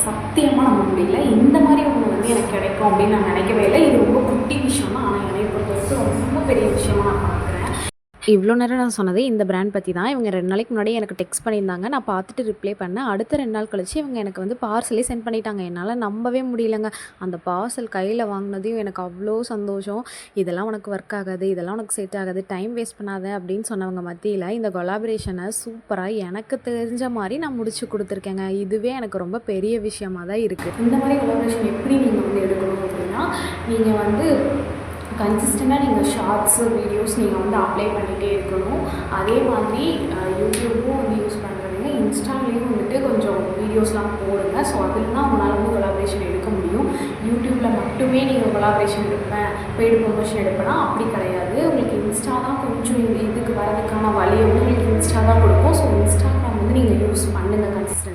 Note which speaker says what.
Speaker 1: சத்தியமாக நம்ப முடியல. இந்த மாதிரி ஒன்று வந்து எனக்கு கிடைக்கும் அப்படின்னு நான் நினைக்கவே இல்லை. இது ரொம்ப குட்டி விஷயம் தான், ஆனால் என்னை பொறுத்தவரைக்கும் ரொம்ப பெரிய விஷயமா நான் பார்க்குறேன்.
Speaker 2: இவ்வளோ நேரம் நான் சொன்னது இந்த பிராண்ட் பற்றி தான். இவங்க 2 நாளைக்கு முன்னாடி எனக்கு டெக்ஸ்ட் பண்ணியிருந்தாங்க. நான் பார்த்துட்டு ரிப்ளை பண்ணேன். அடுத்த 2 நாள் கழிச்சு இவங்க எனக்கு வந்து பார்சலே சென்ட் பண்ணிட்டாங்க. என்னால் நம்பவே முடியலங்க. அந்த பார்சல் கையில் வாங்கினதையும் எனக்கு அவ்வளோ சந்தோஷம். இதெல்லாம் உனக்கு ஒர்க் ஆகாது, இதெல்லாம் உனக்கு செட் ஆகாது, டைம் வேஸ்ட் பண்ணாத அப்படின்னு சொன்னவங்க மத்தியில் இந்த கொலாபரேஷனை சூப்பராக எனக்கு தெரிஞ்ச மாதிரி நான் முடிச்சு கொடுத்துருக்கேங்க. இதுவே எனக்கு ரொம்ப பெரிய விஷயமா தான் இருக்குது.
Speaker 1: இந்த மாதிரி கொலாபரேஷன் எப்படி நீங்கள் வந்து எடுக்கணும் அப்படின்னா, நீங்கள் வந்து கன்சிஸ்டண்ட்டாக நீங்கள் ஷார்ட்ஸு வீடியோஸ் நீங்கள் வந்து அப்ளை பண்ணிகிட்டே இருக்கணும். அதே மாதிரி யூடியூப்பும் வந்து யூஸ் பண்ணுறீங்க, இன்ஸ்டாலேயும் வந்துட்டு கொஞ்சம் வீடியோஸ்லாம் போடுங்க. ஸோ அதில் தான் உங்களால் வந்து கொலாபரேஷன் எடுக்க முடியும். யூடியூப்பில் மட்டுமே நீங்கள் கொலாபரேஷன் எடுப்பேன், பெய்டு ப்ரொமோஷன் எடுப்பேன்னா அப்படி கிடையாது. உங்களுக்கு இன்ஸ்டா தான் கொஞ்சம் இதுக்கு வரதுக்கான வழியை வந்து உங்களுக்கு இன்ஸ்டா தான் கொடுக்கும். ஸோ இன்ஸ்டாகிராம் வந்து நீங்கள் யூஸ் பண்ணுங்கள் கன்சிஸ்டன்ட்.